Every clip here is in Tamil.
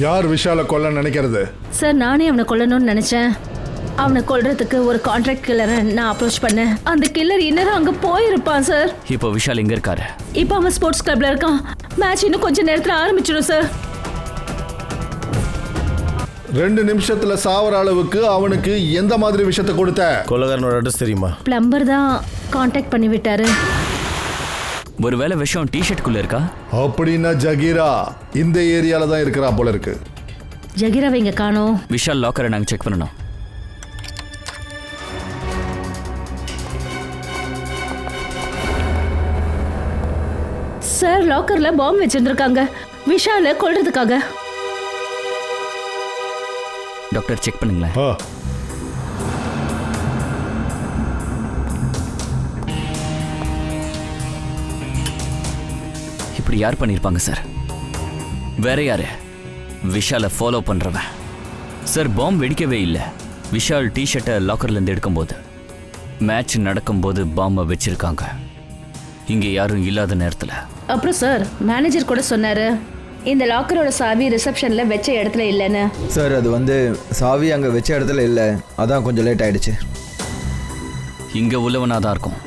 யார் விஷாலை கொல்ல நினைக்கிறது? சார் நானே அவனை கொல்லணும்னு நினைச்சேன். அவனை கொல்றதுக்கு ஒரு கான்ட்ராக்ட் கில்லரை நான் அப்ரோச் பண்ணேன். அந்த கில்லர் இன்னும் அங்க போயிருப்பான் சார். இப்போ விஷால் எங்க இருக்காரு? இப்போ அவன் ஸ்போர்ட்ஸ் கிளப்ல இருக்கான். மேட்ச் இன்னும் கொஞ்ச நேரத்துல ஆரம்பிச்சிடும் சார். 2 நிமிஷத்துல சாவர அளவுக்கு அவனுக்கு எந்த மாதிரி விஷயத்தை கொடுத்த? கொலகாரனோட அட்ரஸ் தெரியுமா? பிளம்பர் தான் கான்டாக்ட் பண்ணி விட்டாரு. ஒருவேளை விஷயம் டிஷர்ட்டுக்குள்ள இருக்கா? அப்படின்னா ஜகீரா இந்த ஏரியால தான் இருக்கிறா போல இருக்கு. ஜகீராவை இங்க காணோம். விஷால் லாக்கரை நாங்க செக் பண்ணணும். சார் லாக்கர்ல பாம்பு வச்சிருந்திருக்காங்க விஷால கொல்றதுக்காக. டாக்டர் செக் பண்ணுங்களேன். இப்படி யார் பண்ணிருப்பாங்க சார்? வேற யாரு? விஷாலை ஃபாலோ பண்றவன். சார் பாம்பு வெடிக்கவே இல்லை. விஷால் டிஷர்ட்டை லாக்கர்ல இருந்து எடுக்கும்போது மேட்ச் நடக்கும்போது பாம்பை வச்சிருக்காங்க. இங்க யாரும் இல்லாத நேரத்துல. அப்புறம் சார் மேனேஜர் கூட சொன்னாரு இந்த லாக்கரோட சாவி ரிசப்ஷன்ல வச்ச இடத்துல இல்லைன்னு. சார் அது சாவி அங்கே வச்ச இடத்துல இல்லை, அதான் கொஞ்சம் லேட் ஆயிடுச்சு. இங்க உள்ளவனாக தான் இருக்கும்.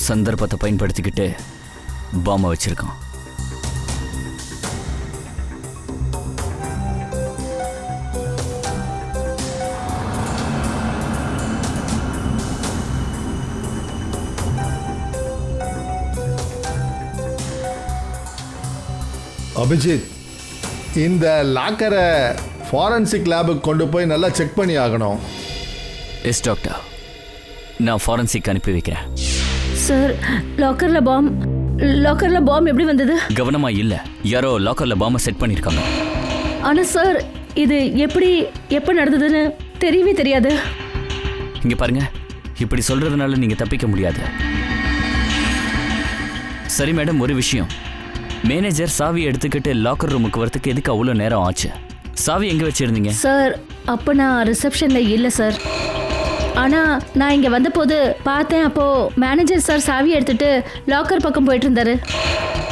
சந்தர்ப்பத்தை பயன்படுத்திக்கிட்டு பாம்பை வச்சிருக்கான். அபிஜித், இந்த லாக்கரை ஃபாரன்சிக் லேபுக்கு கொண்டு போய் நல்லா செக் பண்ணி ஆகணும். எஸ் டாக்டர், நான் ஃபாரன்சிக் அனுப்பி வைக்கிறேன். சார் லாக்கர்ல பாம் எப்படி வந்தது? கவனமா இல்ல, யாரோ லாக்கர்ல பாம்பை செட் பண்ணிருக்காங்க. ஆனா சார் இது எப்ப நடந்ததுன்னு தெரியவே தெரியாது. இங்க பாருங்க, இப்படி சொல்றதுனால நீங்க தப்பிக்க முடியாது. சரி மேடம், ஒரு விஷயம். மேனேஜர் சாவி எடுத்துக்கிட்டு லாக்கர் ரூமுக்கு வரதுக்கு எதுக்கு அவ்வளோ நேரம் ஆச்சு? சாவி எங்க வச்சிருந்தீங்க? சார் அப்போ நான் ரிசப்ஷன்ல இல்லை சார். ஆனா நான் இங்க வந்த போது பார்த்தேன். அப்போ மேனேஜர் சார் சாவி எடுத்துட்டு லாக்கர் பக்கம் போயிட்டு இருந்தாரு.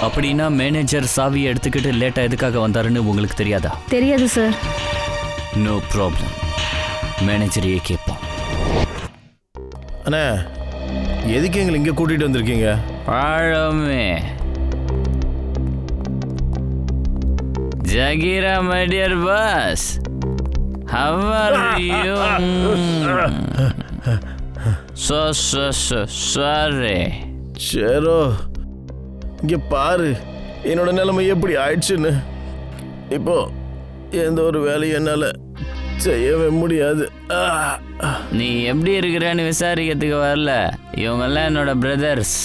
அப்படின்னா மேனேஜர் சாவி எடுத்துக்கிட்டு லேட்டா எதுக்காக வந்தாருன்னு உங்களுக்கு தெரியாதா? தெரியாது சார். நோ ப்ராப்ளம், மேனேஜரையே கேட்போம். அண்ணா, எதுக்கு எங்களை இங்கே கூட்டிகிட்டு வந்திருக்கீங்க? பழமே Jagira, my dear boss. How are you? Sorry. சேரோ, இங்கே பாரு என்னோட நிலைமை எப்படி ஆயிடுச்சுன்னு. இப்போ எந்த ஒரு வேலையும் என்னால் செய்யவே முடியாது. நீ எப்படி இருக்கிறேன்னு விசாரிக்கிறதுக்கு வரல. இவங்கெல்லாம் என்னோட பிரதர்ஸ்.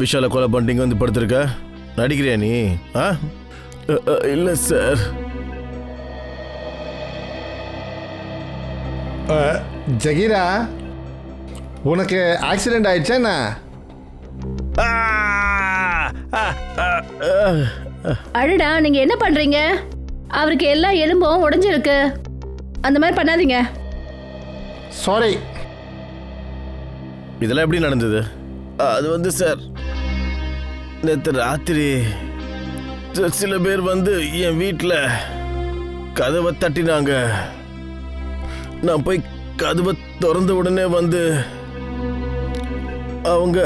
விஷாலை கொலை பண்ணிட்டு வந்து படுத்திருக்க, நடிக்கிறியா நீ? இல்லை சார். ஜகீரா, உனக்கு ஆக்சிடென்ட் ஆயிடுச்சா என்ன? அடடா, நீங்க என்ன பண்றீங்க? அவருக்கு எல்லா எலும்பும் உடைஞ்சிருக்கு. அந்த மாதிரி பண்ணாதீங்க. சாரி. இதெல்லாம் எப்படி நடந்தது? அது சார், நேற்று ராத்திரி சில பேர் என் வீட்டில் கதவை தட்டினாங்க. நான் போய் கதவை திறந்த உடனே அவங்க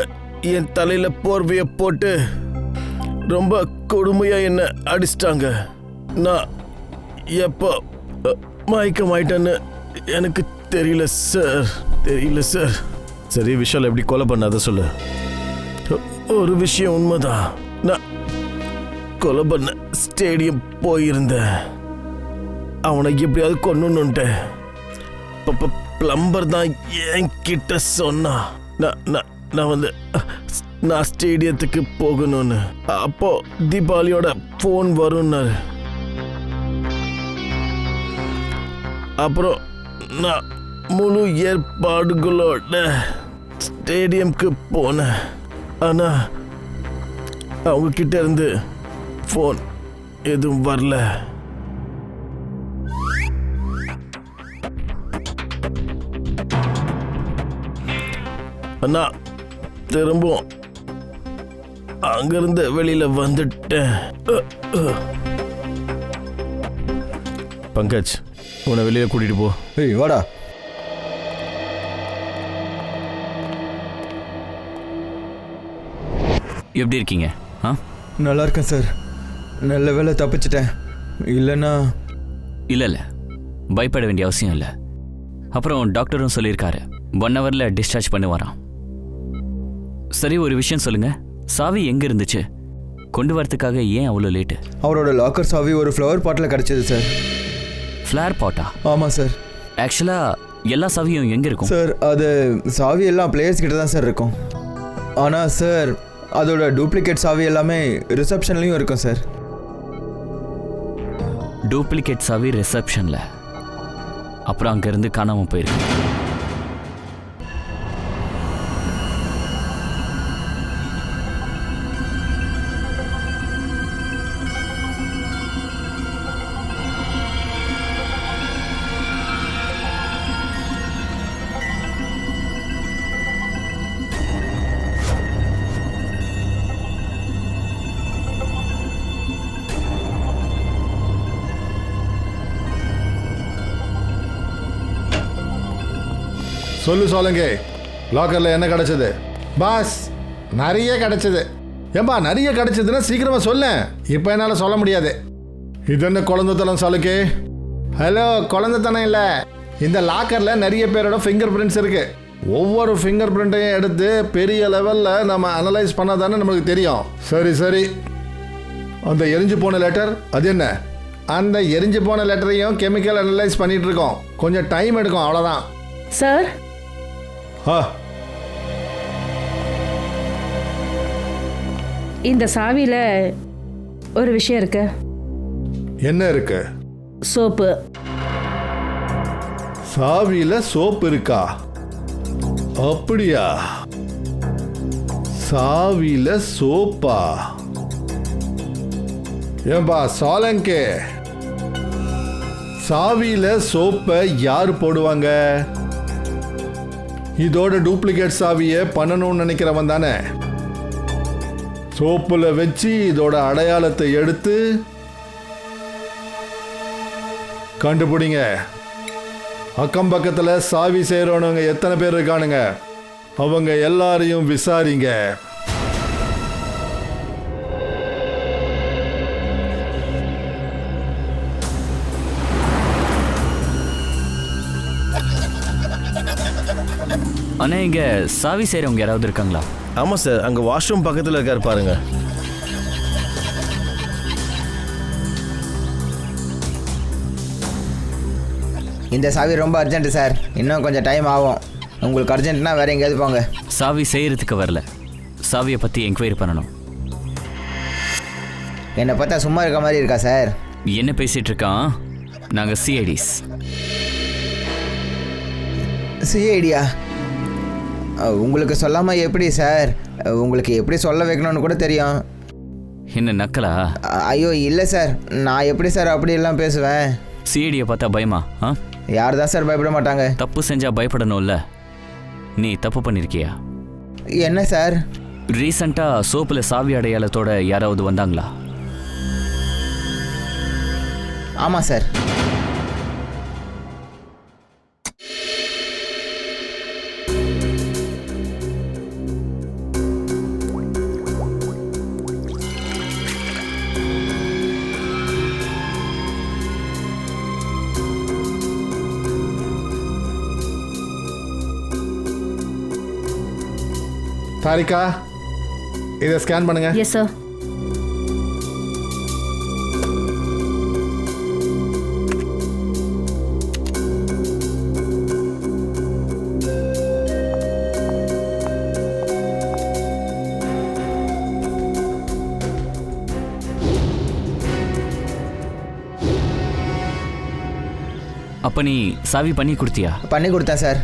என் தலையில் போர்வையை போட்டு ரொம்ப கொடுமையாக என்னை அடிச்சிட்டாங்க. நான் எப்போ மயக்கமாயிட்டேன்னு எனக்கு தெரியல சார். சரி, விஷால் எப்படி கொலை பண்ணாத சொல்லு. ஒரு விஷயம் உண்மைதான், நான் கொலை பண்ண ஸ்டேடியம் போயிருந்தேன். அவனை எப்படியாவது கொன்னுன்னுட்டு பிளம்பர் தான் என்கிட்ட சொன்னான். நான் ஸ்டேடியத்துக்கு போகணும்னு. அப்போ தீபாவளியோட ஃபோன் வரும்னாரு. அப்புறம் நான் முழு ஏற்பாடுகளோட ஸ்டேடியம்க்கு போனேன். ஆனால் அவங்க கிட்ட இருந்து ஃபோன் எதுவும் வரல. நான் திரும்பவும் அங்கிருந்து வெளியில வந்துட்டேன். பங்கஜ் உன்னை வெளியில் கூட்டிகிட்டு போ. ஏய் வாடா. எப்படி இருக்கீங்க? ஆ, நல்லா இருக்கேன் சார். நல்ல வேளை தப்பிச்சிட்டேன். இல்லைன்னா இல்லை பயப்பட வேண்டிய அவசியம் இல்லை. அப்புறம் டாக்டரும் சொல்லியிருக்காரு 1 ஹவரில் டிஸ்சார்ஜ் பண்ணி வரான். சரி, ஒரு விஷயம் சொல்லுங்க, சாவி எங்கே இருந்துச்சு? கொண்டு வரதுக்காக ஏன் அவ்வளோ லேட்டு? அவரோட லாக்கர் சாவி ஒரு ஃப்ளவர் பாட்டில் கிடச்சிது சார். ஃப்ளேர் பாட்டா? ஆமாம் சார். ஆக்சுவலாக எல்லா சாவியும் எங்கே இருக்கும் சார்? அது சாவி எல்லாம் பிளேயர்ஸ் கிட்ட தான் சார் இருக்கும். ஆனால் சார் அதோட டூப்ளிகேட் சாவி எல்லாமே ரிசப்ஷன்லேயும் இருக்கும் சார். டூப்ளிகேட் சாவி ரிசப்ஷனில்? அப்புறம் அங்கேருந்து காணாமல் போயிருக்கு. சொல்லுங்க, லாக்கரில் என்ன கிடைச்சது? பாஸ், நிறைய கிடைச்சது. ஏம்பா நிறைய கிடைச்சதுன்னா சீக்கிரமாக சொல்ல. இப்போ என்னால் சொல்ல முடியாது. இது என்ன குழந்தைத்தனம் சாலுக்கே? ஹலோ, குழந்தைத்தனம் இல்லை. இந்த லாக்கரில் நிறைய பேரோட ஃபிங்கர் பிரிண்ட்ஸ் இருக்கு. ஒவ்வொரு ஃபிங்கர் பிரிண்ட்டையும் எடுத்து பெரிய லெவலில் நம்ம அனலைஸ் பண்ணால் தானே நம்மளுக்கு தெரியும். சரி, அந்த எரிஞ்சு போன லெட்டர் அது என்ன? அந்த எரிஞ்சு போன லெட்டரையும் கெமிக்கல் அனலைஸ் பண்ணிட்டு இருக்கோம். கொஞ்சம் டைம் எடுக்கும், அவ்வளோதான். சார், இந்த சாவியில ஒரு விஷயம் இருக்கு. என்ன இருக்கு? சோப்பு. சாவியில சோப்பு இருக்கா? அப்படியா? சாவியில சோப்பா? ஏம்பா சாலங்கே, சாவியில சோப்பை யார் போடுவாங்க? இதோட டூப்ளிகேட் சாவியை பண்ணணும்னு நினைக்கிறவன் தானே. சோப்புல வச்சு இதோட அடையாளத்தை எடுத்து கண்டுபிடிங்க. அக்கம் பக்கத்தில் சாவி செய்கிறவனுங்க எத்தனை பேர் இருக்கானுங்க, அவங்க எல்லாரையும் விசாரிங்க. ஆனால் இங்கே சாவி செய்கிறவங்க யாராவது இருக்காங்களா? ஆமாம் சார், அங்கே வாஷ்ரூம் பக்கத்தில் இருக்கார் பாருங்க. இந்த சாவி ரொம்ப அர்ஜென்ட்டு சார். இன்னும் கொஞ்சம் டைம் ஆகும். உங்களுக்கு அர்ஜென்ட்னா வேறு எங்கேயாவது போங்க. சாவி செய்கிறதுக்கு வரல, சாவியை பற்றி என்கொயரி பண்ணணும். என்னை பார்த்தா சும்மா இருக்க மாதிரி இருக்கா சார்? என்ன பேசிகிட்டு இருக்கான்? நாங்கள் சிஐடிஸ். சிஐடியா? உங்களுக்கு சொல்லாமல் எப்படி சார்? உங்களுக்கு எப்படி சொல்ல வைக்கணும்னு கூட தெரியும். என்ன நக்கலா? ஐயோ இல்லை சார், நான் எப்படி சார் அப்படியெல்லாம் பேசுவேன்? சிஐடியை பார்த்தா பயமா? ஆ, யார் தான் சார் பயப்பட மாட்டாங்க? தப்பு செஞ்சால் பயப்படணும்ல. நீ தப்பு பண்ணியிருக்கியா? என்ன சார்? ரீசண்டாக சோப்பில் சாவி அடையாளத்தோட யாராவது வந்தாங்களா? ஆமாம் சார். தாரிகா, இதை ஸ்கேன் பண்ணுங்க. Yes sir. அப்போ நீ சாவி பண்ணி கொடுத்தியா? பண்ணி கொடுத்தேன் சார்.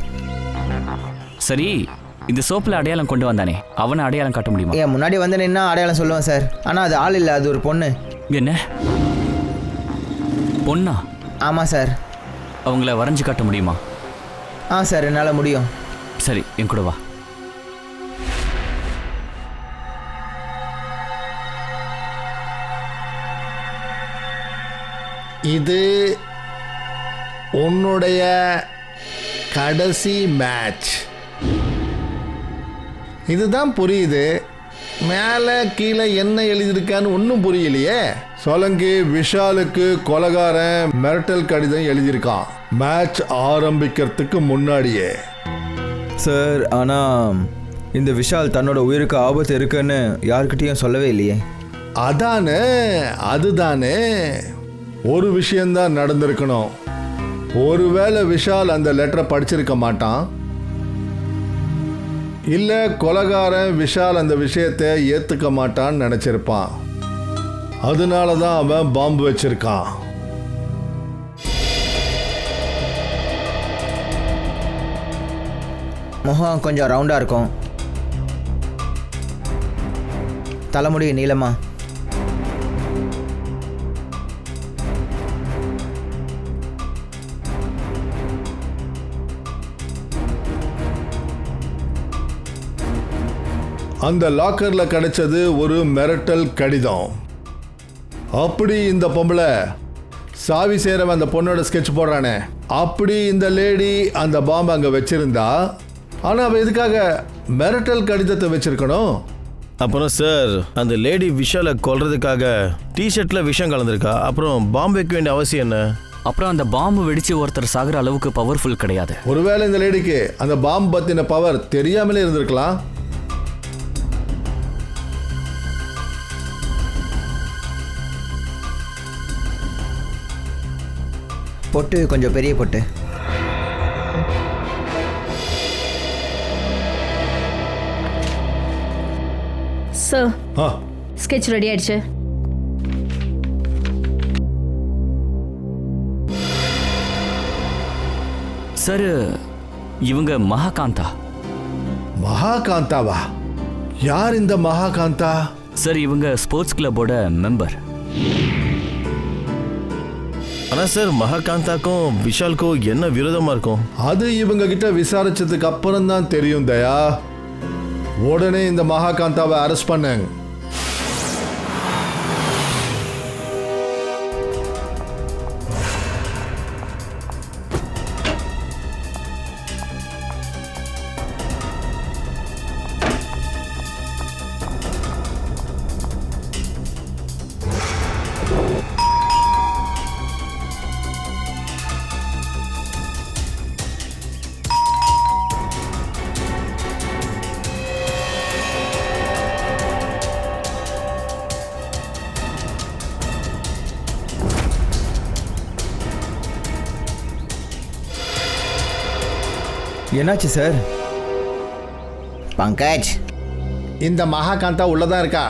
சரி, இந்த சோப்பில் அடையாளம் கொண்டு வந்தானே, அவனை அடையாளம் காட்ட முடியுமா? ஏன் முன்னாடி வந்து நின்னா அடையாளம் சொல்லுவேன் சார். ஆனால் அது ஆள் இல்லை, அது ஒரு பொண்ணு. என்ன பொண்ணா? ஆமாம் சார். அவங்கள வரைஞ்சு காட்ட முடியுமா? ஆ சார், என்னால் முடியும். சரி, என் கூட வா. இது உன்னுடைய கடைசி மேட்ச். இதுதான் புரியுது. மேலே கீழே என்ன எழுதியிருக்கான்னு ஒன்றும் புரியலையே. சோலங்கி விஷாலுக்கு கொலகாரன் மிரட்டல் கடிதம் எழுதியிருக்கான் மேட்ச் ஆரம்பிக்கிறதுக்கு முன்னாடியே. சார் ஆனால் இந்த விஷால் தன்னோட உயிருக்கு ஆபத்து இருக்குன்னு யாருக்கிட்டையும் சொல்லவே இல்லையே. அதுதானே ஒரு விஷயந்தான் நடந்திருக்கணும். ஒருவேளை விஷால் அந்த லெட்டரை படிச்சிருக்க மாட்டான், இல்லை கொலகாரன் விஷால் அந்த விஷயத்தை ஏற்றுக்க மாட்டான்னு நினச்சிருப்பான். அதனால தான் அவன் பாம்பு வச்சிருக்கான். முகம் கொஞ்சம் ரவுண்டாக இருக்கும், தலைமுடி நீளமா. அந்த லாக்கரில் கிடைச்சது ஒரு மிரட்டல் கடிதம். அப்படி இந்த பொம்பளை சாவி சேரவன் அந்த பொண்ணோட ஸ்கெட்ச் போடுறானே, அப்படி இந்த லேடி அந்த பாம்பை அங்கே வச்சிருந்தா. ஆனால் அவள் எதுக்காக மிரட்டல் கடிதத்தை வச்சிருக்கணும்? அப்புறம் சார் அந்த லேடி விஷாலை கொல்றதுக்காக டிஷர்ட்டில் விஷம் கலந்துருக்கா. அப்புறம் பாம்பு வைக்க வேண்டிய அவசியம் என்ன? அப்புறம் அந்த பாம்பு வெடிச்சு ஒருத்தர் சாகிற அளவுக்கு பவர்ஃபுல் கிடையாது. ஒருவேளை இந்த லேடிக்கு அந்த பாம்பு பற்றின பவர் தெரியாமலே இருந்திருக்கலாம். பொட்டு கொஞ்சம் பெரிய பொட்டு. சார் ஆ, ஸ்கெட்ச் ரெடி ஆயிடுச்சு. சார் இவங்க மகாகாந்தா. மகாகாந்தாவா? யார் இந்த மகாகாந்தா? சார் இவங்க ஸ்போர்ட்ஸ் கிளப்போட மெம்பர். ஆனால் சார் மகாகாந்தாக்கும் விஷாலுக்கும் என்ன விரோதமாக இருக்கும்? அது இவங்க கிட்ட விசாரிச்சதுக்கு அப்புறம் தான் தெரியும் தயா. உடனே இந்த மகாகாந்தாவை அரெஸ்ட் பண்ணாங்க. என்னாச்சு சார்? பங்கஜ், இந்த மகாகாந்தா உள்ளதான் இருக்கா.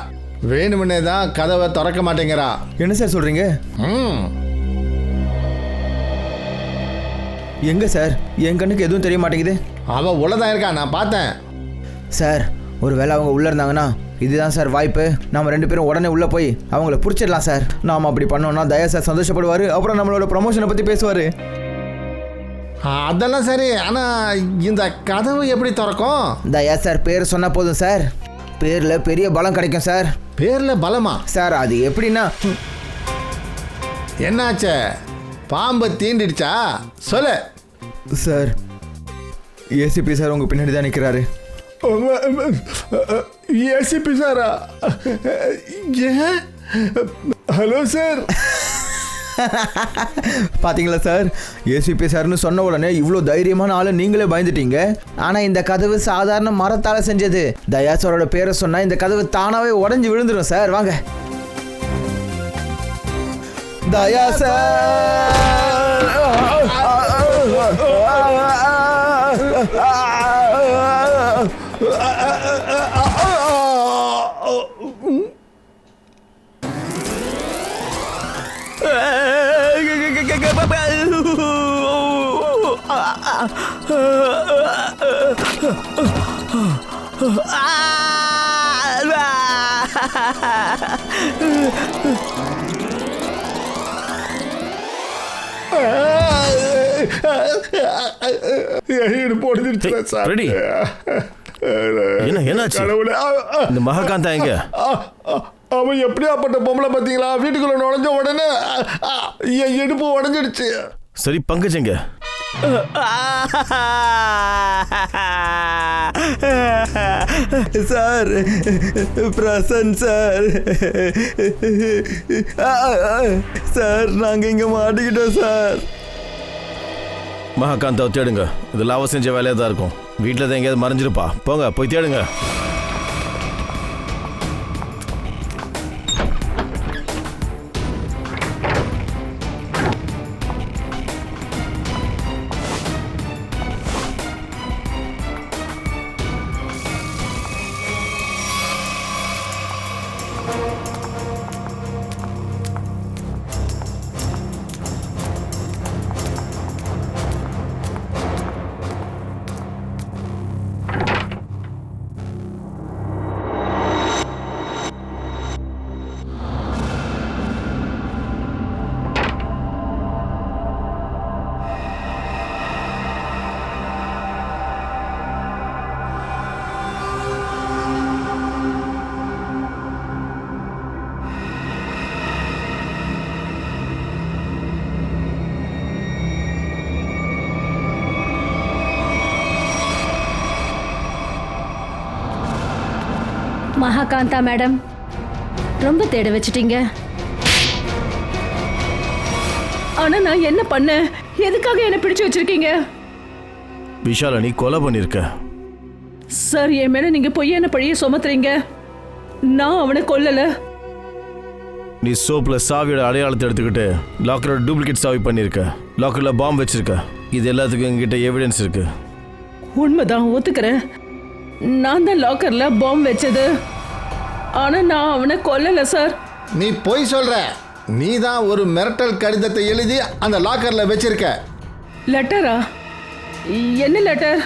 வேணுமுன்னே தான் கதவை திறக்க மாட்டேங்கிறா. என்ன சார் சொல்றீங்க? எங்க சார்? என் கண்ணுக்கு எதுவும் தெரிய மாட்டேங்குது. அவ உள்ளதான் இருக்கா, நான் பார்த்தேன். சார் ஒருவேளை அவங்க உள்ளே இருந்தாங்கன்னா இதுதான் சார் வாய்ப்பு. நம்ம 2 பேரும் உடனே உள்ளே போய் அவங்கள பிடிச்சிடலாம் சார். நாம் அப்படி பண்ணோம்னா தயா சார் சந்தோஷப்படுவார். அப்புறம் நம்மளோட ப்ரமோஷனை பற்றி பேசுவார். அதெல்லாம் சரி, ஆனால் இந்த கதவு எப்படி திறக்கும்? தயா சார் பேர் சொன்னால் போதும் சார். பேரில் பெரிய பலம் கிடைக்கும் சார். பேரில் பலமா? சார் அது எப்படின்னா, என்னாச்சே? பாம்பை தீண்டிடுச்சா? சொல்லு சார். ஏசிபி சார் உங்கள் பின்னாடி தான் நிற்கிறாரு. ஏசிபி சாரா? ஏன்? Hello sir. பார்த்தீங்களா சார், ஏசிபி சார்னு சொன்ன உடனே இவ்வளோ தைரியமான ஆளு நீங்களே பயந்துட்டீங்க. ஆனால் இந்த கதவு சாதாரண மரத்தால் செஞ்சது. தயா சாரோட பேரை சொன்னால் இந்த கதவு தானாகவே உடஞ்சி விழுந்துடும் சார். வாங்க. தயா சார். ரெடி? என்னாச்சு? இந்த மகாகாந்தா எங்க? அவன் எப்படியாப்பட்ட பொம்பளை பார்த்தீங்களா? வீட்டுக்குள்ள நுழைஞ்ச உடனே என் இடுப்பு உடஞ்சிடுச்சு. சரி பங்கஜங்க. Sir, Prasan sir. சார், நாங்கள் இங்கே மாட்டிக்கிட்டோம் சார். மகாகாந்தாவை தேடுங்க. இது லாவ செஞ்ச வேலையாக தான் இருக்கும். வீட்டில் தான் எங்கேயாவது மறைஞ்சிருப்பா. போங்க போய் தேடுங்க. மகாகாந்தா மேடம், ரொம்ப தேட வச்சிட்டீங்க. ஆனா நான் என்ன பண்ணேன்? எதுக்காக என்ன பிடிச்சு வச்சிருக்கீங்க? விஷால நீ கொலை பண்ணிருக்க. சார், என் மேல நீங்க பொய்யான பழிய சுமத்துறீங்க. நான் அவனை கொல்லல. நீ சோப்ல சாவியோட அடையாளத்தை எடுத்துக்கிட்டு லாக்கரோட டூப்ளிகேட் சாவி பண்ணிருக்க. லாக்கர்ல பாம்பு வச்சிருக்க. இது எல்லாத்துக்கும் எங்ககிட்ட எவிடன்ஸ் இருக்கு. உண்மைதான், ஒத்துக்கிறேன். நான் தான் லாக்கர்ல பாம்பு வச்சது. ஆனா நான் அவனை கொல்லல சார். நீ பொய் சொல்ற. நீ தான் ஒரு மிரட்டல் கடிதத்தை எழுதி அந்த லாக்கர்ல வச்சிருக்க. லெட்டரா? என்ன லெட்டர்?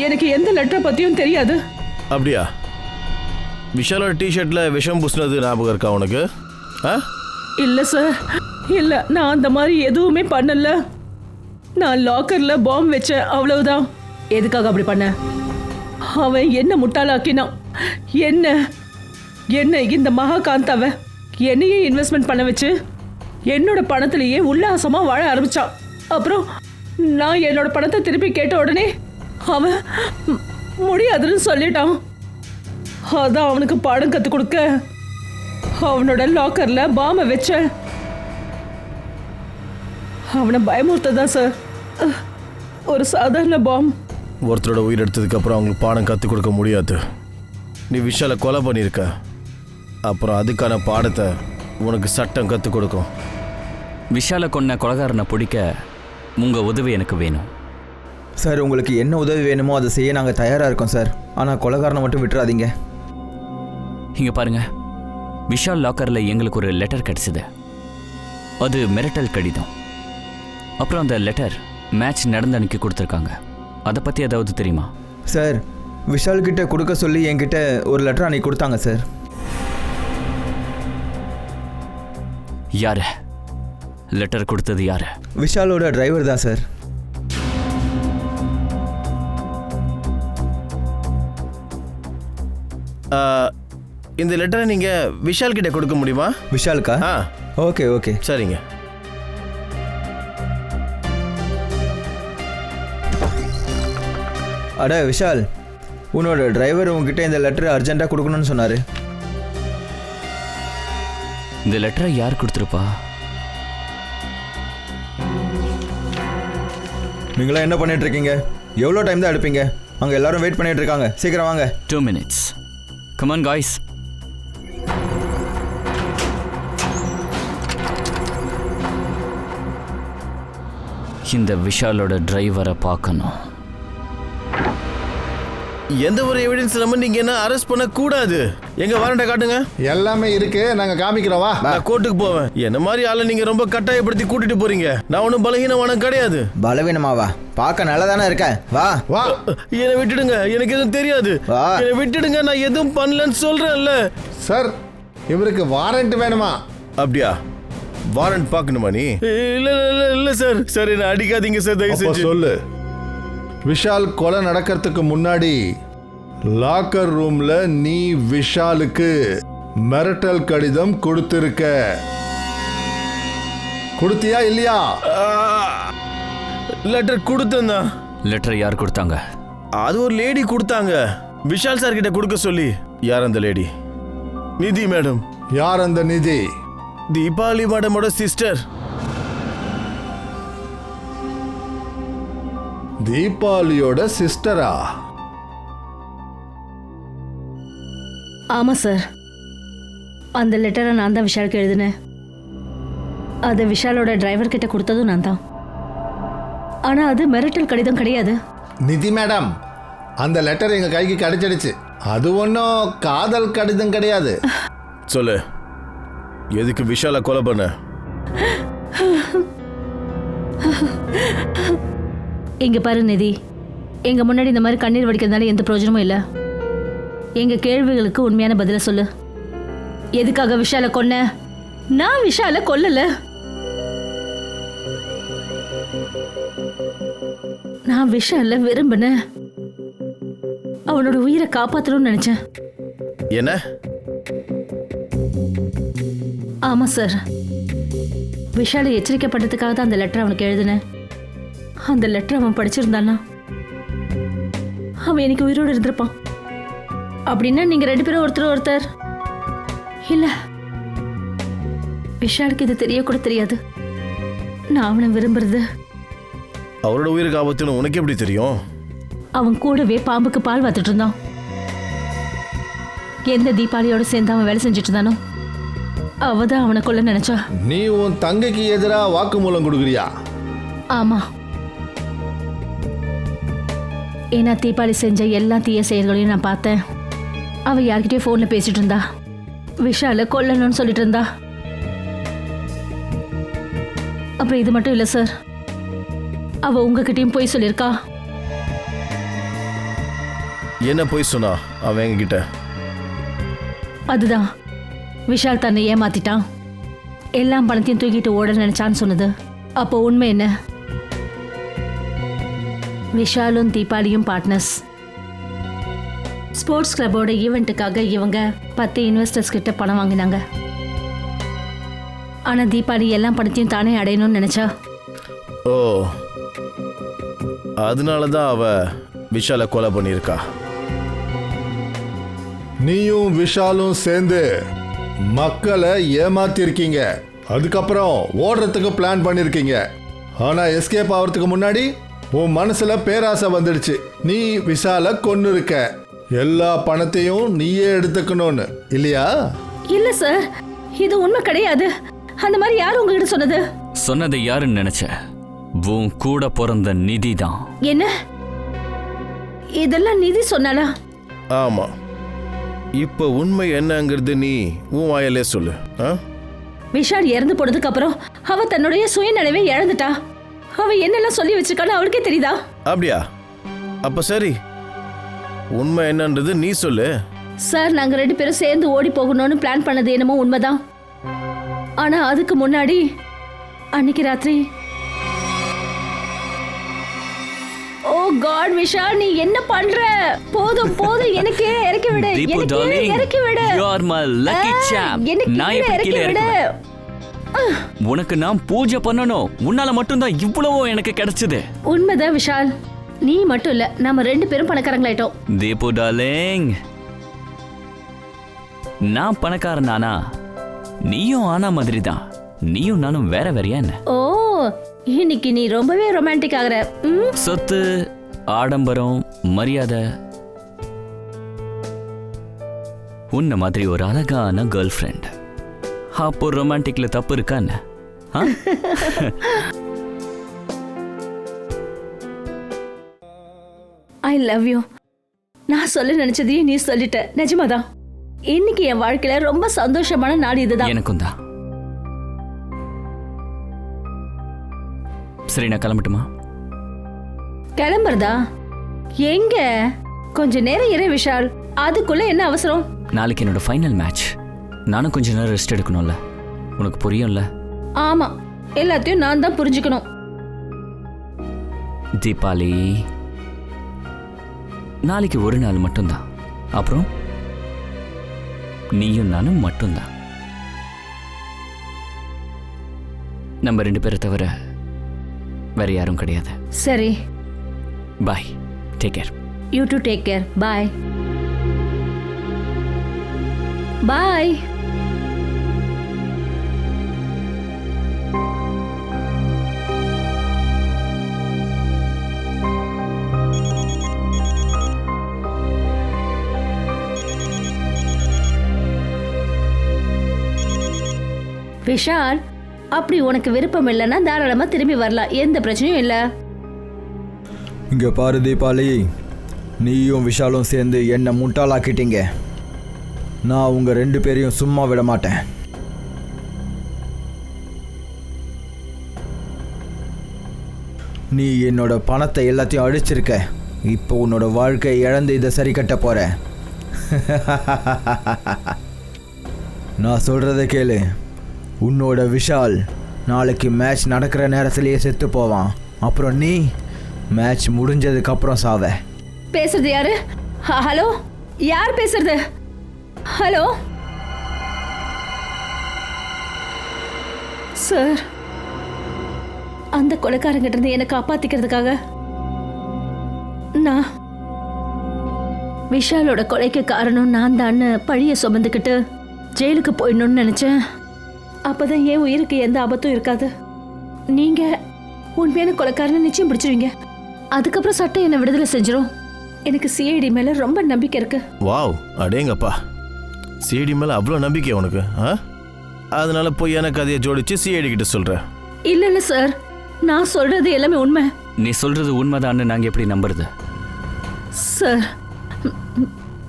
எனக்கு எந்த லெட்டர் பத்தியும் தெரியாது. அப்படியா? விஷாலோட டிஷர்ட்ல விஷம் பூசினது ஞாபகம் இருக்கா உனக்கு? இல்ல சார், இல்ல. நான் அந்த மாதிரி எதுவுமே பண்ணல. நான் லாக்கர்ல பாம்பு வச்சேன், அவ்வளவுதான். எதுக்காக அப்படி பண்ண? அவன் என்ன முட்டாளாக்கினான். என்ன இந்த மகாகாந்தாவை என்னையே இன்வெஸ்ட்மெண்ட் பண்ண வச்சு என்னோட பணத்திலேயே உல்லாசமா வாழ ஆரம்பிச்சான். அப்புறம் நான் என்னோட பணத்தை திருப்பி கேட்ட உடனே அவன் முடியாதுன்னு சொல்லிட்டான். அதான் அவனுக்கு பாடம் கற்றுக் கொடுக்க அவனோட லாக்கர்ல பாம்பை வச்சேன். அவனை பயமுறுத்ததான் சார். ஒரு சாதாரண பாம். ஒருத்தரோட உயிர் எடுத்ததுக்கு அப்புறம் அவங்களுக்கு பாடம் கற்றுக் கொடுக்க முடியாது. நீ விஷாலை கொலை பண்ணியிருக்க. அப்புறம் அதுக்கான பாடத்தை உனக்கு சட்டம் கற்றுக் கொடுக்கும். விஷாலை கொன்ன கொலைகாரனை பிடிக்க உங்கள் உதவி எனக்கு வேணும். சார், உங்களுக்கு என்ன உதவி வேணுமோ அதை செய்ய நாங்கள் தயாராக இருக்கோம் சார். ஆனால் கொலைகாரனை மட்டும் விட்டுறாதீங்க. இங்கே பாருங்க, விஷால் லாக்கரில் எங்களுக்கு ஒரு லெட்டர் கிடச்சிது. அது மிரட்டல் கடிதம். அப்புறம் அந்த லெட்டர் மேட்ச் நடந்த அன்னைக்கு கொடுத்துருக்காங்க. அதை பற்றி ஏதாவது தெரியுமா? சார், விஷால்கிட்ட கொடுக்க சொல்லி என்கிட்ட ஒரு லெட்டர் அன்னைக்கு கொடுத்தாங்க சார். யாரு லெட்டர் கொடுத்தது? யாரு? விஷாலோட டிரைவர் தான் சார். இந்த லெட்டரை நீங்கள் விஷால் கிட்ட கொடுக்க முடியுமா? விஷாலுக்கா? ஓகே ஓகே சரிங்க. அட விஷால், உன்னோட டிரைவர் உங்ககிட்ட இந்த லெட்டர் அர்ஜென்ட்டாக கொடுக்கணும்னு சொன்னார். இந்த லெட்டரை யார் கொடுத்துருப்பா? நீங்களாம் என்ன பண்ணிட்டு இருக்கீங்க? எவ்வளோ டைம் தான் எடுப்பீங்க? அங்கே எல்லாரும் வெயிட் பண்ணிட்டு இருக்காங்க. சீக்கிரம் வாங்க. 2 minutes. Come on guys. இந்த விஷாலோட டிரைவரை பார்க்கணும். எந்த ஒரு எவிடன்ஸ் இல்லாமல் நீங்கள் என்ன அரெஸ்ட் பண்ணக்கூடாது. எங்க வாரண்டை காட்டுங்க. எல்லாமே இருக்கு, நாங்கள் காமிக்கிறோவா? நான் கோர்ட்டுக்கு போவேன். என்ன மாதிரி ஆளை நீங்கள் ரொம்ப கட்டாயப்படுத்தி கூட்டிட்டு போறீங்க. நான் ஒன்றும் பலகீனமான கிடையாது. பலவீனமாவா? பார்க்க நல்லா தானே இருக்க. வா வா. என்னை விட்டுடுங்க, எனக்கு எதுவும் தெரியாது. என்னை விட்டுடுங்க, நான் எதுவும் பண்ணலன்னு சொல்றேன்ல. சார், இவருக்கு வாரண்ட் வேணுமா? அப்படியா? வாரண்ட் பார்க்கணுமா நீ? இல்ல இல்ல இல்ல சார். சார், என்ன அடிக்காதீங்க சார், தயவு செஞ்சு சொல்லு. விஷால் கொலை நடக்கிறதுக்கு முன்னாடி லாக்கர் ரூம்ல நீ விஷாலுக்கு மிரட்டல் கடிதம் கொடுத்திருக்க. கொடுத்தியா இல்லையா? லெட்டர் கொடுத்தேன்னா. லெட்டர் யார் கொடுத்தாங்க? அது ஒரு லேடி கொடுத்தாங்க, விஷால் சார் கிட்ட கொடுக்க சொல்லி. யார் அந்த லேடி? நிதி மேடம். யார் அந்த நிதி? தீபாவளி மேடமோட சிஸ்டர். தீபாவளியோட சிஸ்டரா? ஆமாம் சார், அந்த லெட்டரை நான் தான் விஷாலுக்கு எழுதினேன். அதை விஷாலோட டிரைவர் கிட்ட கொடுத்ததும் நான் தான். ஆனால் அது மிரட்டல் கடிதம் கிடையாது. நிதி மேடம், அந்த லெட்டர் எங்கள் கைக்கு கிடைச்சிடுச்சு. அது ஒன்றும் காதல் கடிதம் கிடையாது. சொல்லு, எதுக்கு விஷாலை கொலை பண்ண? இங்க பாரு நிதி, எங்க முன்னாடி இந்த மாதிரி கண்ணீர் வடிக்கிறதுனால எந்த பிரயோஜனமும் இல்லை. எங்க கேள்விகளுக்கு உண்மையான பதில சொல்லு. எதுக்காக விஷாலை கொன்ன? நான் விஷாலை கொல்லல. நான் விஷால விரும்பினேன். அவனோட உயிரை காப்பாற்றணும்னு நினைச்சேன். என்ன? ஆமா சார், விஷாலை எச்சரிக்கப்பட்டதுக்காக தான் அந்த லெட்டர் அவனுக்கு எழுதினேன். அந்த லெட்டர் அவன் படிச்சிருந்தானா அவன் எனக்கு உயிரோடு இருந்திருப்பான். அப்படின்னா நீங்க 2 பேரும் ஒருத்தர் இல்ல. விஷாலுக்கு இது தெரிய கூட தெரியாது. நான் அவனை விரும்புறது. அவரோட உயிருக்கு ஆபத்துன்னு உனக்கு எப்படி தெரியும்? அவன் கூடவே பாம்புக்கு பால் வாத்துட்டு இருந்தான். எந்த தீபாவளியோட சேர்ந்து அவன் வேலை செஞ்சுட்டு இருந்தானோ அவதான் அவனை கொல்ல நினைச்சா. நீ உன் தங்கைக்கு எதிராக வாக்குமூலம் கொடுக்குறியா? ஆமா, ஏன்னா தீபாவளி செஞ்ச எல்லா தீய செயல்களையும் நான் பார்த்தேன். அவ யார்கிட்டயோ ஃபோன்ல பேசிட்டு இருந்தா. விஷால கொல்லணும்னு சொல்லிட்டு இருந்தா. அப்புறம் இது மட்டும் இல்ல சார், அவ உங்ககிட்டயும் போய் சொல்லியிருக்கா. என்ன போய் சொன்னா அவன் எங்ககிட்ட? அதுதான், விஷால் தன்னை ஏமாத்திட்டான், எல்லாம் பணத்தையும் தூக்கிட்டு ஓட நினைச்சான்னு சொன்னது. அப்போ உண்மை என்ன? விஷாலும் தீபாவளியும் பார்ட்னர்ஸ். ஸ்போர்ட்ஸ் கிளப்போட ஈவெண்ட்டுக்காக இவங்க 10 இன்வெஸ்டர்ஸ் கிட்ட பணம் வாங்கினாங்க. ஆனா தீபாவளி எல்லாம் பணத்தையும் தானே அடையணும்னு நினைச்சா. ஓ, அதனாலதான் அவ விஷாலை கொலை பண்ணியிருக்கா. நீயும் விஷாலும் சேர்ந்து மக்களை ஏமாத்திருக்கீங்க. அதுக்கப்புறம் ஓடுறதுக்கு பிளான் பண்ணிருக்கீங்க. ஆனா எஸ்கேப் ஆகிறதுக்கு முன்னாடி உன் மனசுல பேராசை வந்துடுச்சு. நீ விஷாலை கொன்னு இருக்க. எல்லா பணத்தையும் நீயே எடுத்துக்கணும்னு இல்லையா? இல்ல சார், இது உண்மை கிடையாது. அந்த மாதிரி யாரும் உங்ககிட்ட சொன்னது? சொன்னதை யாருன்னு நினைச்ச? உன் கூட பிறந்த நிதி தான். என்ன இதெல்லாம் நிதி சொன்னாலா? ஆமா, இப்ப உண்மை என்னங்கிறது நீ உன் வாயிலே சொல்லு. விஷால் இறந்து போனதுக்கு அப்புறம் அவ தன்னுடைய சுயநினைவை இழந்துட்டா. அவ என்னெல்லாம் சொல்லி வச்சிருக்கான்னு அவளுக்கே தெரியுதா? அப்படியா? அப்ப சரி, உண்மை என்னன்றது நீ சொல்லு. சார், நாங்க 2 பேரும் சேர்ந்து ஓடி போகணும்னு பிளான் பண்ணது என்னமோ உண்மைதான். ஆனா அதுக்கு முன்னாடி அன்னைக்கு ராத்திரி. ஓ காட் விஷால், நீ என்ன பண்ற? போதும் போதும், எனக்கு இறக்கி விடு. எனக்கு இறக்கி விடு. You are my lucky champ. நான் இறக்கி விடு. உனக்கு நான் பூஜை பண்ணணும். உன்னால மட்டும்தான் இவ்வளவோ எனக்கு கிடைச்சது. உண்மைதான் விஷால், நீ மட்டும் இல்ல, நாம 2 பேரும் பணக்காரங்களாயிட்டோம். தீபு டார்லிங், நான் பணக்காரனானா நீயும் ஆனா மாதிரி தான். நீயும் நானும் வேற வேறையா என்ன? ஓ, இன்னைக்கு நீ ரொம்பவே ரொமான்டிக் ஆகுற. சொத்து, ஆடம்பரம், மரியாதை, உன்ன மாதிரி ஒரு அழகான கேர்ள் ஃப்ரெண்ட். அப்போ ரொமான்டிக்ல தப்பு இருக்கா என்ன? I love you. நான் சொல்ல நினைச்சதையும் நீ சொல்லிட்ட. நிஜமாதான், இன்னைக்கு என் வாழ்க்கையில ரொம்ப சந்தோஷமான நாள் இதுதான். எனக்கும் தான். சரி, நான் கிளம்பட்டுமா? கிளம்புறதா? எங்க? கொஞ்ச நேரம் இரு விஷால், அதுக்குள்ள என்ன அவசரம்? நாளைக்கு என்னோட ஃபைனல் மேட்ச். நானும் கொஞ்ச நேரம் ரெஸ்ட் எடுக்கணும்ல, உனக்கு புரியும்ல? ஆமா, எல்லாத்தையும் நான் தான் புரிஞ்சுக்கணும். தீபாவளி நாளைக்கு ஒரு நாள் மட்டும்தான். அப்புறம் நீயும் நானும் மட்டும்தான். நம்ம 2 பேரை தவிர வேற யாரும் கிடையாது. சரி, bye, take care. You to take care. Bye bye. Vishal, அப்படி உனக்கு விருப்பம் இல்லைன்னா தாராளமா திரும்பி வரலாம், எந்த பிரச்சனையும் இல்லை. இங்க பாரு தீபாவளி, நீயும் விஷாலும் சேர்ந்து என்னை முட்டாளாக்கிட்டீங்க. நான் உங்க 2 பேரையும் சும்மா விட மாட்டேன். நீ என்னோட பணத்தை எல்லாத்தையும் அழிச்சிருக்க. இப்போ உன்னோட வாழ்க்கை இழந்து இதை சரி கட்ட போற. நான் சொல்றத கேளு. உன்னோட விஷால் நாளைக்கு மேட்ச் நடக்கிற நேரத்திலேயே செத்து போவான். அப்புறம் நீ மேட்ச் முடிஞ்சதுக்கு அப்புறம் சாவ. பேசுறது யாரு? ஹலோ, யார் பேசுறது? ஹலோ சார், அந்த கொலைக்காரங்கிட்ட இருந்து என்னை காப்பாத்திக்கிறதுக்காக நான் விஷாலோட கொலைக்கு காரணம் நான் தான் பழிய சுமந்துக்கிட்டு ஜெயிலுக்கு போயிடணும்னு நினைச்சேன். அப்பதான் என் உயிருக்கு எந்த ஆபத்தும் இருக்காது. நீங்க உண்மையான கொலைக்காரனை நிச்சயம் பிடிச்சிருவீங்க. அதுக்கப்புறம் சட்டம் என்னை விடுதலை செஞ்சிடும். எனக்கு சிஐடி மேல ரொம்ப நம்பிக்கை இருக்கு. வாவ், அடேங்கப்பா, சிஐடி மேல அவ்வளோ நம்பிக்கை உனக்கு? அதனால போய் எனக்கு கதையை ஜோடிச்சு சிஐடி கிட்ட சொல்ற? இல்ல சார், நான் சொல்றது எல்லாமே உண்மை. நீ சொல்றது உண்மைதான்னு நாங்க எப்படி நம்புறது? சார்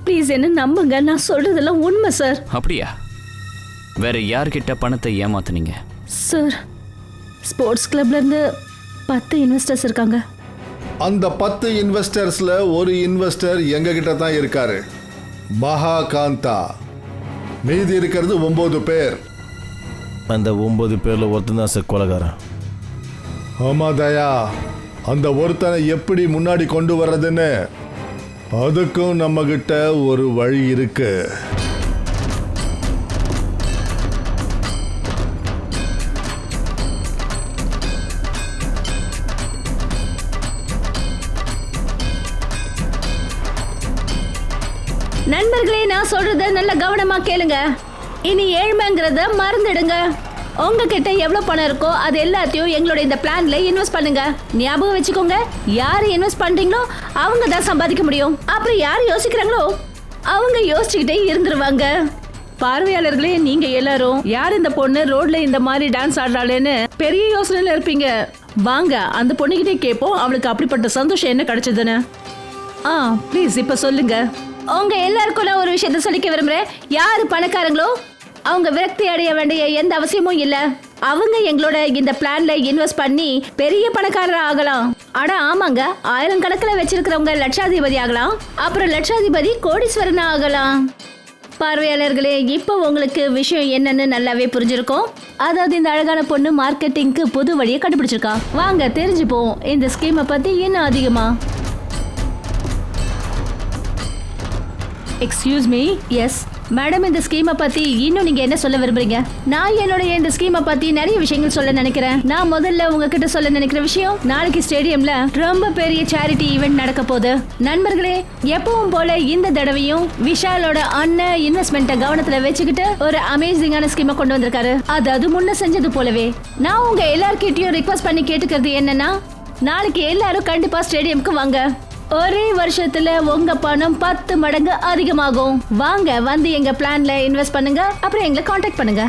ப்ளீஸ் என்ன நம்புங்க, நான் சொல்றதெல்லாம் உண்மை சார். அப்படியா? வேற யார்கிட்ட பணத்தை ஏமாத்துனீங்க? சார், ஸ்போர்ட்ஸ் கிளப்ல இருந்து 10 இன்வெஸ்டர்ஸ் இருக்காங்க. அந்த 10 இன்வெஸ்டர்ஸ்ல ஒரு இன்வெஸ்டர் எங்ககிட்ட தான் இருக்காரு, மகாகாந்தா. மீதி இருக்கிறது 9 பேர். அந்த 9 பேர்ல ஒருத்தன் தான் சார் கொலைகாரன். ஆமா தயா, அந்த ஒருத்தனை எப்படி முன்னாடி கொண்டு வர்றதுன்னு அதுக்கும் நம்ம கிட்ட ஒரு வழி இருக்கு. நண்பர்களே, நான் சொல்றத நல்ல கவனமா கேளுங்க. இனி ஏழ்மைங்கிறத மறந்துடுங்க. உங்ககிட்ட எவ்வளவு பணம் இருக்கோ அது எல்லாத்தையும் எங்களோட இந்த பிளான்ல இன்வெஸ்ட் பண்ணுங்க. ஞாபகம் வச்சுக்கோங்க, யாரு இன்வெஸ்ட் பண்றீங்களோ அவங்க தான் சம்பாதிக்க முடியும். அப்புறம் யார் யோசிக்கிறாங்களோ அவங்க யோசிச்சுக்கிட்டே இருந்துருவாங்க. பார்வையாளர்களே, நீங்க எல்லாரும் யார் இந்த பொண்ணு ரோட்ல இந்த மாதிரி டான்ஸ் ஆடுறாளேன்னு பெரிய யோசனையில இருப்பீங்க. வாங்க அந்த பொண்ணுகிட்டே கேட்போம் அவளுக்கு அப்படிப்பட்ட சந்தோஷம் என்ன கிடைச்சதுன்னு. ப்ளீஸ் இப்ப சொல்லுங்க. உங்க எல்லாருக்கும் நான் ஒரு விஷயத்த சொல்லிக்க விரும்புறேன். யாரு பணக்காரங்களோ அவங்க விரக்தி அடைய வேண்டிய எந்த அவசியமும் இல்ல. அவங்க எங்களோட இந்த பிளான்ல இன்வெஸ்ட் பண்ணி பெரிய பணக்காரர் ஆகலாம். ஆனா ஆமாங்க, 1000 கணக்கில் வச்சிருக்கிறவங்க லட்சாதிபதி ஆகலாம். அப்புறம் லட்சாதிபதி கோடீஸ்வரன் ஆகலாம். பார்வையாளர்களே, இப்போ உங்களுக்கு விஷயம் என்னன்னு நல்லாவே புரிஞ்சிருக்கும். அதாவது இந்த அழகான பொண்ணு மார்க்கெட்டிங்க்கு புது வழியை கண்டுபிடிச்சிருக்கா. வாங்க தெரிஞ்சுப்போம் இந்த ஸ்கீமை பத்தி இன்னும் அதிகமா. Excuse me. எஸ் மேடம், இந்த ஸ்கீமை பத்தி இன்னும் நீங்க என்ன சொல்ல விரும்புறீங்க? நான் என்னோட இந்த ஸ்கீமை பத்தி நிறைய விஷயங்கள் சொல்ல நினைக்கிறேன். நான் முதல்ல உங்ககிட்ட சொல்ல நினைக்கிற விஷயம், நாளைக்கு ஸ்டேடியம்ல ரொம்ப பெரிய சேரிட்டி ஈவென்ட் நடக்க போகுது. நண்பர்களே, எப்பவும் போல இந்த தடவையும் விஷாலோட அண்ணன் இன்வெஸ்ட்மெண்ட்டை கவனத்துல வச்சுக்கிட்டு ஒரு அமேசிங்கான ஸ்கீமை கொண்டு வந்திருக்காரு. அதாவது முன்ன செஞ்சது போலவே. நான் உங்க எல்லார்கிட்டயும் ரிக்வெஸ்ட் பண்ணி கேட்டுக்கிறது என்னன்னா, நாளைக்கு எல்லாரும் கண்டிப்பா ஸ்டேடியம்க்கு வாங்க. ஒரே வருஷத்துல உங்க பணம் 10 மடங்கு அதிகமாகும். வாங்க வந்து எங்க பிளான்ல இன்வெஸ்ட் பண்ணுங்க, அப்புறம் எங்களை காண்டாக்ட் பண்ணுங்க.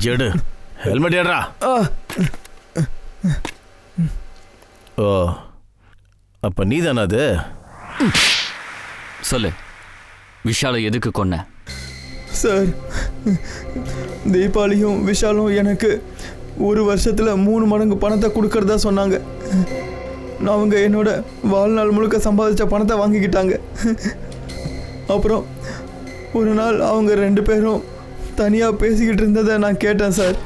ஜெடு ஹெல்மெட் ஏடுறா. ஓ அப்ப நீ தானே அது? சொல்லு, விஷாலை எதுக்கு கொன்ன? சார், தீபாவளியும் விஷாலும் எனக்கு ஒரு வருஷத்தில் 3 மடங்கு பணத்தை கொடுக்கறதா சொன்னாங்க. அவங்க என்னோட வாழ்நாள் முழுக்க சம்பாதிச்ச பணத்தை வாங்கிக்கிட்டாங்க. அப்புறம் ஒரு நாள் அவங்க 2 பேரும் தனியாக பேசிக்கிட்டு இருந்ததை நான் கேட்டேன் sir.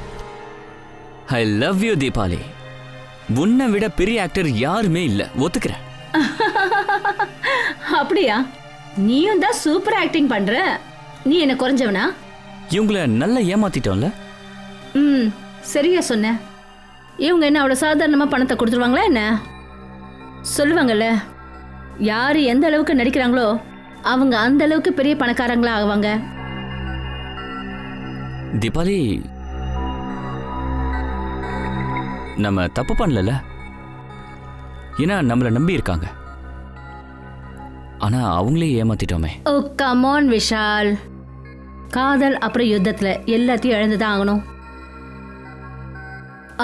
I love you Deepavali. உன்னை விட பெரிய ஆக்டர் யாருமே இல்லை, ஒத்துக்கிறேன். அப்படியா? நீயும் தான் சூப்பர் ஆக்டிங் பண்ற. நீ என்ன குறைஞ்சவனா? இவங்கள நல்லா ஏமாத்திட்டோம்ல. சரியா சொன்ன. இவங்க என்ன அவ்வளோ சாதாரணமாக பணத்தை கொடுத்துருவாங்களா என்ன? சொல்லுவாங்கல்ல, யார் எந்த அளவுக்கு நடிக்கிறாங்களோ அவங்க அந்த அளவுக்கு பெரிய பணக்காரங்களா ஆகுவாங்க. தீபாவளி, நம்ம தப்பு பண்ணல, ஏன்னா நம்மளை நம்பி இருக்காங்க. ஆனா அவங்களே ஏமாத்திட்டோமே. ஓ கம் ஆன் விஷால், காதல் அப்புறம் யுத்தத்துல எல்லாத்தையும் இழந்துதான் ஆகணும்.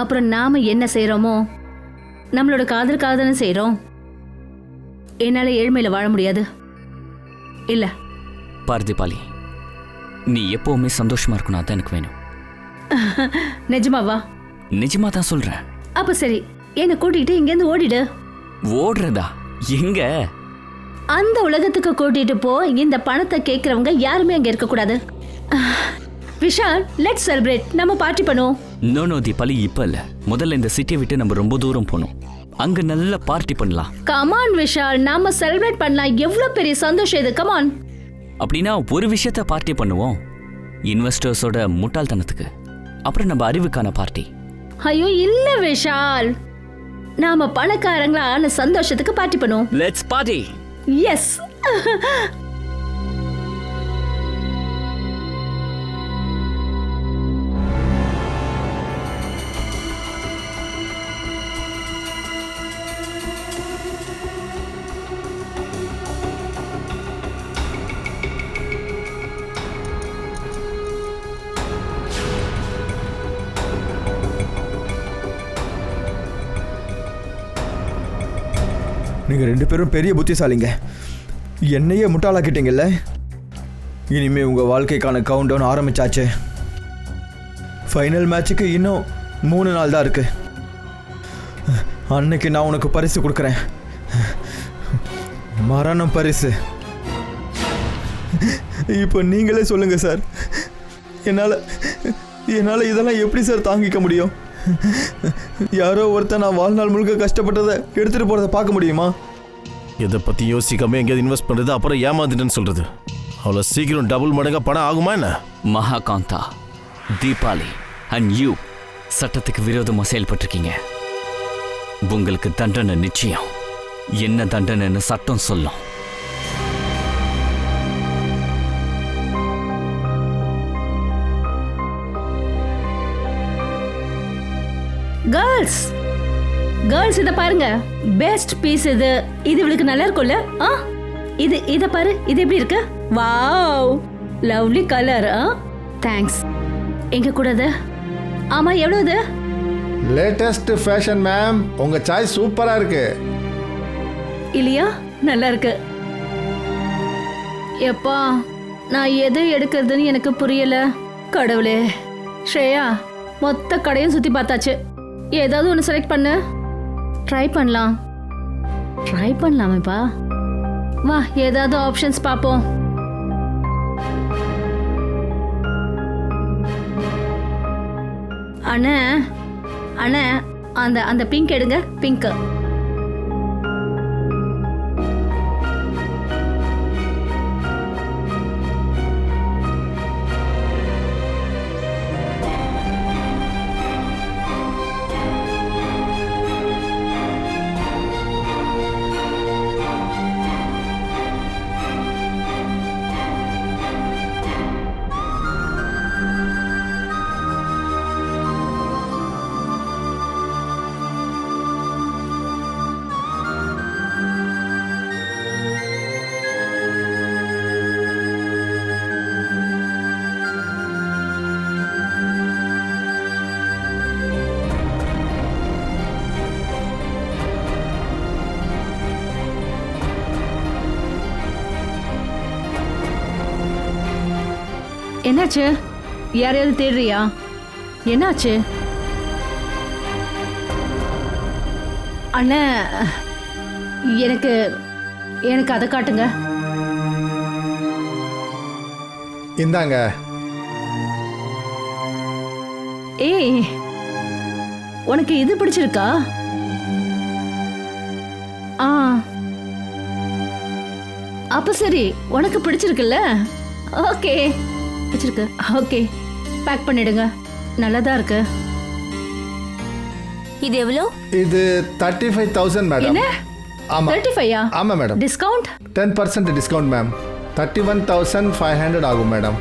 அப்புறம் நாம என்ன செய்யறோமோ நம்மளோட காதலுக்காக தானே செய்யறோம். என்னால ஏழ்மையில வாழ முடியாது இல்ல. பார் தீபாவளி, நீ எப்பவுமே சந்தோஷமா இருக்கணும், அதான் எனக்கு வேணும். நிஜமாவா? நிஜமா தான் சொல்றேன். அப்ப சரி, என்ன கூட்டிட்டு இங்க இருந்து ஓடிடு. ஓடுறதா? எங்க? அந்த உலகத்துக்கு கூட்டிட்டு போ. இந்த பணத்தை கேட்கறவங்க யாருமே அங்க இருக்க கூடாது. Vishal, let's celebrate. நம்ம பார்ட்டி பண்ணுவோம். நோ தீபாவளி, இப்ப இல்ல. முதல்ல இந்த சிட்டியை விட்டு நம்ம ரொம்ப தூரம் போகணும். அங்க நல்ல பார்ட்டி பண்ணலாம். கமான் விஷால், நாம செலிப்ரேட் பண்ணலாம். எவ்வளவு பெரிய சந்தோஷம் இது. கமான். அப்படின்னா ஒரு விஷயத்த பார்ட்டி பண்ணுவோம், இன்வெஸ்டர்ஸோட முட்டாள்தனத்துக்கு. அப்புறம் நம்ம அறிவுக்கான பார்ட்டி. ஐயோ இல்ல விஷால், நாம பணக்காரங்களா ஆன சந்தோஷத்துக்கு பார்ட்டி பண்ணுவோம். Let's party. எஸ். நீங்கள் 2 பேரும் பெரிய புத்திசாலிங்க. என்னையே முட்டாளாக்கிட்டீங்கல்ல. இனிமே உங்கள் வாழ்க்கைக்கான கவுண்ட் டவுன் ஆரம்பிச்சாச்சு. ஃபைனல் மேட்சுக்கு இன்னும் 3 நாள் தான் இருக்கு. அன்னைக்கு நான் உனக்கு பரிசு கொடுக்குறேன், மரணம் பரிசு. இப்போ நீங்களே சொல்லுங்க சார், என்னால் இதெல்லாம் எப்படி சார் தாங்கிக்க முடியும்? யாரோ ஒருத்தர் நான் வாழ்நாள் முழுக்க கஷ்டப்பட்டதை எடுத்துட்டு போறதை பார்க்க முடியுமா? இதை பத்தி யோசிக்காம எங்கேயாவது இன்வெஸ்ட் பண்றது, அப்புறம் ஏமாந்துட்டேன்னு சொல்றது, அவ்வளோ சீக்கிரம் டபுள் மடங்கா பணம் ஆகுமா என்ன? மகாகாந்தா, தீபாவளி அண்ட் யூ சட்டத்துக்கு விரோதமா செயல்பட்டிருக்கீங்க. உங்களுக்கு தண்டனை நிச்சயம். என்ன தண்டனைன்னு சட்டம் சொல்லும். கேர்ள்ஸ், இத பாருங்க. பெஸ்ட் பீஸ் இது. இது இவளுக்கு நல்லா இருக்கும்ல? இத பாரு, இது எப்படி இருக்கு? Wow, lovely colour. தேங்க்ஸ். எங்க கூட இது? ஆமா, எவ்வளவு? Latest fashion ma'am. உங்க சாய்ஸ் சூப்பரா இருக்கு. இல்லையா? நல்லா இருக்கு. எப்பா, நான் எது எடுக்கிறதுன்னு எனக்கு புரியல. கடவுளே. ஸ்ரேயா, மொத்த கடையும் சுத்தி பார்த்தாச்சு. ஏதாவது ஒன்று செலக்ட் பண்ணு. ட்ரை பண்ணலாமேப்பா. வா, ஏதாவது ஆப்ஷன்ஸ் பார்ப்போம். அண்ணே, அந்த பிங்க் எடுங்க. பிங்க். என்னாச்சு? யாரையாவது தேடுறியா? என்னாச்சு? அண்ணா, எனக்கு எனக்கு அதை காட்டுங்க. இந்தாங்க. ஏய், உனக்கு இது பிடிச்சிருக்கா? ஆ, அப்ப சரி, உனக்கு பிடிச்சிருக்குல்ல? ஓகே, பிடிச்சிருக்கு. ஓகே, பேக் பண்ணிடுங்க. நல்லதா இருக்கு. இது எவ்வளோ? இது 35,000 மேடம். என்ன? ஆமாம் 35-ஆ? ஆமாம் மேடம். டிஸ்கவுண்ட்? 10% discount ma'am. 31,500 ஆகும் மேடம்.